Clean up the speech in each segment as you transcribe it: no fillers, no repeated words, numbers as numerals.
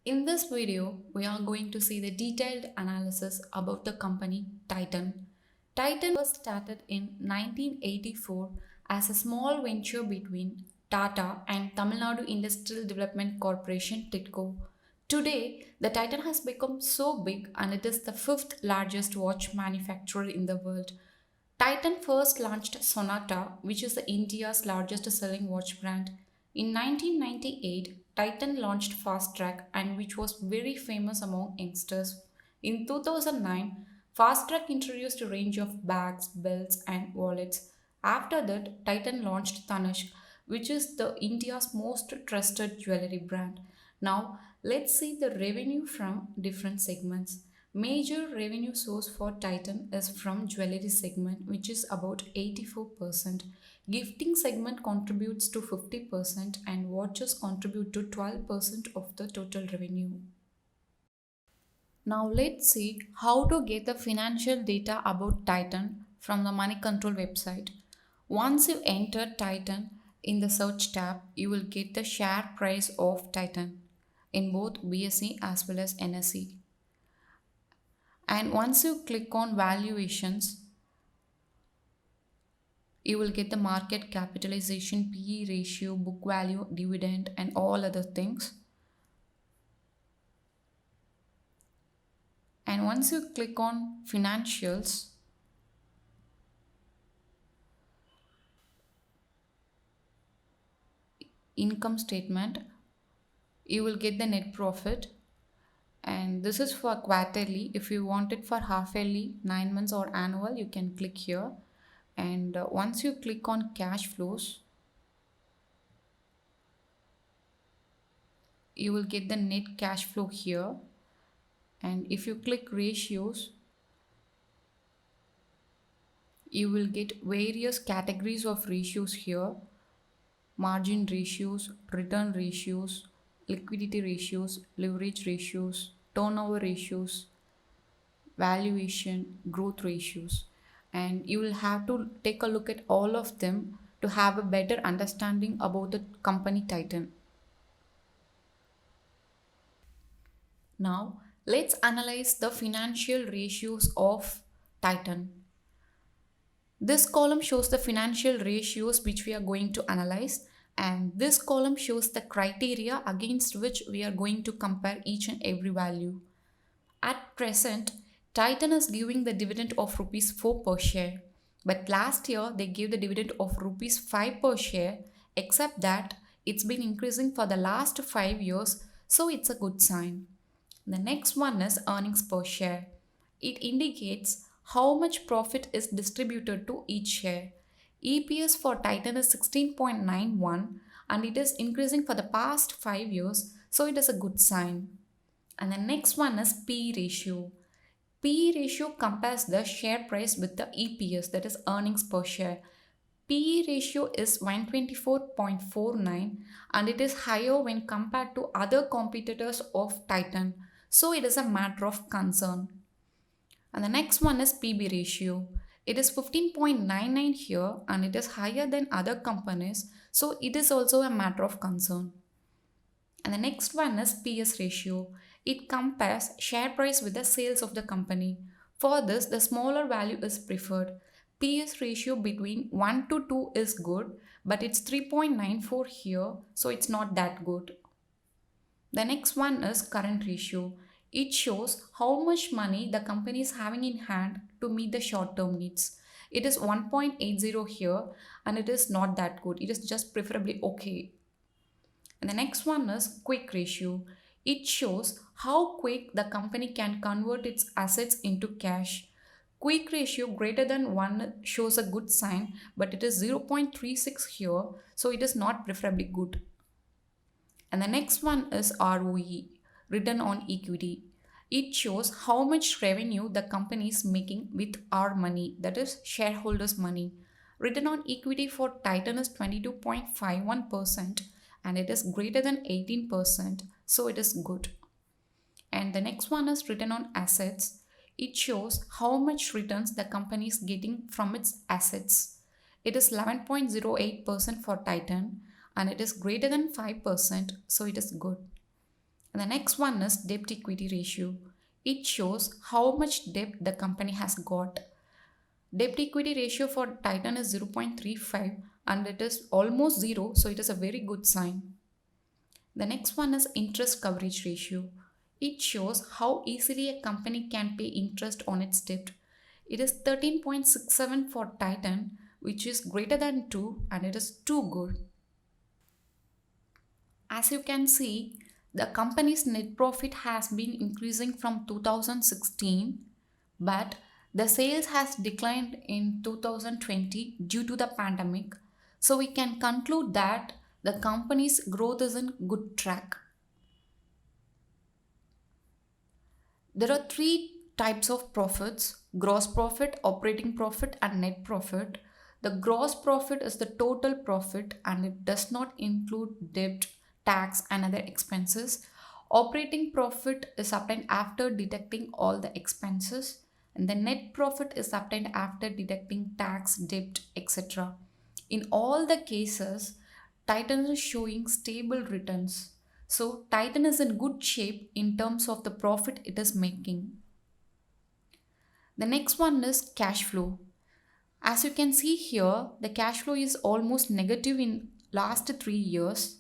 In this video, we are going to see the detailed analysis about the company Titan. Titan was started in 1984 as a small venture between TATA and Tamil Nadu Industrial Development Corporation TIDCO. Today, the Titan has become so big and it is the fifth largest watch manufacturer in the world. Titan first launched Sonata, which is the India's largest selling watch brand. In 1998, Titan launched Fastrack, and which was very famous among youngsters. In 2009, Fastrack introduced a range of bags, belts, and wallets. After that, Titan launched Tanishq, which is the India's most trusted jewelry brand. Now, let's see the revenue from different segments. Major revenue source for Titan is from jewelry segment, which is about 84%. Gifting segment contributes to 50% and watches contribute to 12% of the total revenue. Now let's see how to get the financial data about Titan from the Money Control website. Once you enter Titan in the search tab, you will get the share price of Titan in both BSE as well as NSE. And once you click on valuations, you will get the market capitalization, PE ratio, book value, dividend, and all other things. And once you click on financials, income statement, you will get the net profit. And this is for quarterly. If you want it for half yearly, 9 months, or annual, you can click here. And once you click on cash flows, you will get the net cash flow here. And if you click ratios, you will get various categories of ratios here: margin ratios, return ratios, liquidity ratios, leverage ratios, turnover ratios, valuation, growth ratios. And you will have to take a look at all of them to have a better understanding about the company Titan. Now, let's analyze the financial ratios of Titan. This column shows the financial ratios which we are going to analyze, and this column shows the criteria against which we are going to compare each and every value. At present, Titan is giving the dividend of rupees 4 per share, but last year they gave the dividend of rupees 5 per share, except that it's been increasing for the last 5 years, so it's a good sign. The next one is earnings per share. It indicates how much profit is distributed to each share. EPS for Titan is 16.91 and it is increasing for the past 5 years, so it is a good sign. And the next one is PE ratio. PE ratio compares the share price with the EPS, that is earnings per share. PE ratio is 124.49 and it is higher when compared to other competitors of Titan, so it is a matter of concern. And the next one is PB ratio. It is 15.99 here and it is higher than other companies, so it is also a matter of concern. And the next one is PS ratio. It compares share price with the sales of the company. For this, the smaller value is preferred. PS ratio between 1 to 2 is good, but it's 3.94 here, so it's not that good. The next one is current ratio. It shows how much money the company is having in hand to meet the short-term needs. It is 1.80 here and it is not that good. It is just preferably okay. And the next one is quick ratio. It shows how quick the company can convert its assets into cash. Quick ratio greater than 1 shows a good sign, but it is 0.36 here, so it is not preferably good. And the next one is ROE, return on equity. It shows how much revenue the company is making with our money, that is shareholders' money. Return on equity for Titan is 22.51% and it is greater than 18%, so it is good. And the next one is return on assets. It shows how much returns the company is getting from its assets. It is 11.08% for Titan and it is greater than 5%, so it is good. And the next one is debt equity ratio. It shows how much debt the company has got. Debt equity ratio for Titan is 0.35 and it is almost zero, so it is a very good sign. The next one is interest coverage ratio. It shows how easily a company can pay interest on its debt. It is 13.67 for Titan, which is greater than 2 and it is too good. As you can see, the company's net profit has been increasing from 2016, but the sales has declined in 2020 due to the pandemic. So we can conclude that the company's growth is in good track. There are three types of profits: gross profit, operating profit, and net profit. The gross profit is the total profit and it does not include debt, tax, and other expenses. Operating profit is obtained after deducting all the expenses, and the net profit is obtained after deducting tax, debt, etc. In all the cases, Titan is showing stable returns. So, Titan is in good shape in terms of the profit it is making. The next one is cash flow. As you can see here, the cash flow is almost negative in last 3 years,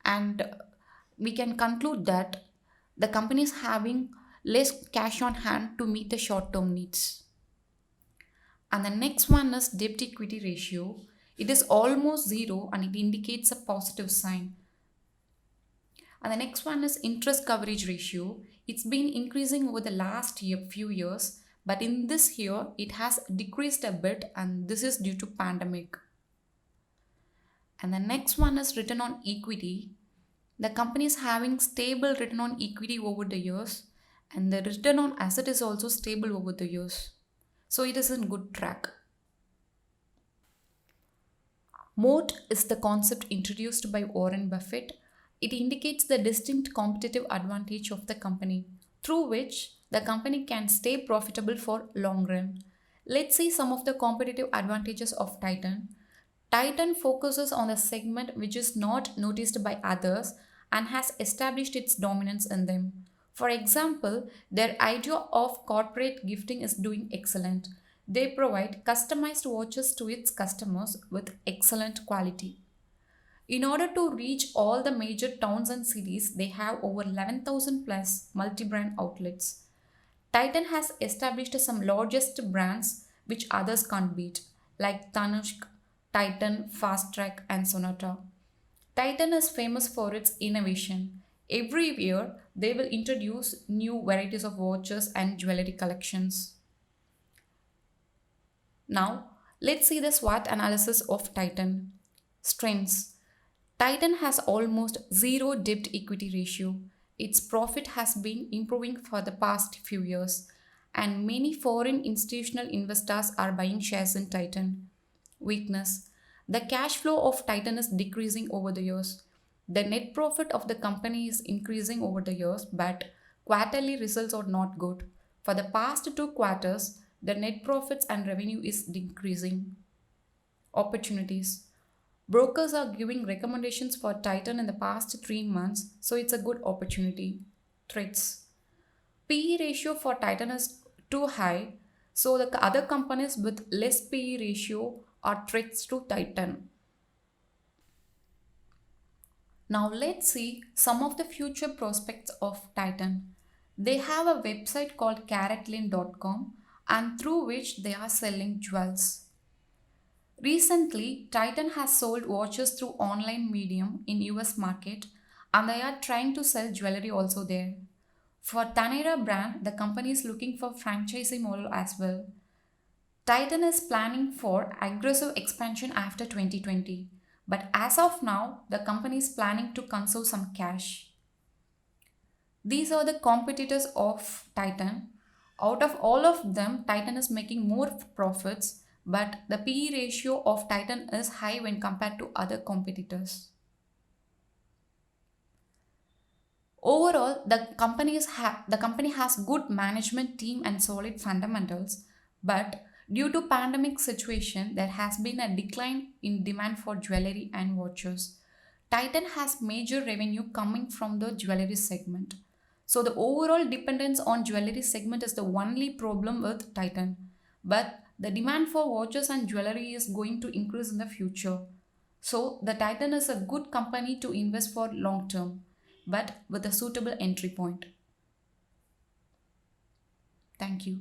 and we can conclude that the company is having less cash on hand to meet the short term needs. And the next one is debt equity ratio. It is almost zero and it indicates a positive sign. And the next one is interest coverage ratio. It's been increasing over the last few years, but in this year it has decreased a bit, and this is due to pandemic. And the next one is return on equity. The company is having stable return on equity over the years, and the return on asset is also stable over the years. So it is in good track. MOAT is the concept introduced by Warren Buffett. It indicates the distinct competitive advantage of the company, through which the company can stay profitable for long run. Let's see some of the competitive advantages of Titan. Titan focuses on a segment which is not noticed by others and has established its dominance in them. For example, their idea of corporate gifting is doing excellent. They provide customized watches to its customers with excellent quality. In order to reach all the major towns and cities, they have over 11,000 plus multi-brand outlets. Titan has established some largest brands which others can't beat, like Tanishq, Titan, Fastrack, and Sonata. Titan is famous for its innovation. Every year, they will introduce new varieties of watches and jewelry collections. Now, let's see the SWOT analysis of Titan. Strengths. Titan has almost zero debt equity ratio. Its profit has been improving for the past few years, and many foreign institutional investors are buying shares in Titan. Weakness. The cash flow of Titan is decreasing over the years. The net profit of the company is increasing over the years, but quarterly results are not good. For the past 2 quarters, the net profits and revenue is decreasing. Opportunities. Brokers are giving recommendations for Titan in the past 3 months, so it's a good opportunity. Threats. PE ratio for Titan is too high, so the other companies with less PE ratio are threats to Titan. Now let's see some of the future prospects of Titan. They have a website called carrotlane.com and through which they are selling jewels. Recently, Titan has sold watches through online medium in US market and they are trying to sell jewelry also there. For Tanera brand, the company is looking for franchisee model as well. Titan is planning for aggressive expansion after 2020, but as of now, the company is planning to conserve some cash. These are the competitors of Titan. Out of all of them, Titan is making more profits, but the PE ratio of Titan is high when compared to other competitors. Overall, the company has good management team and solid fundamentals, but due to pandemic situation, there has been a decline in demand for jewelry and watches. Titan has major revenue coming from the jewelry segment. So the overall dependence on jewelry segment is the only problem with Titan. But the demand for watches and jewelry is going to increase in the future. So the Titan is a good company to invest for long term, but with a suitable entry point. Thank you.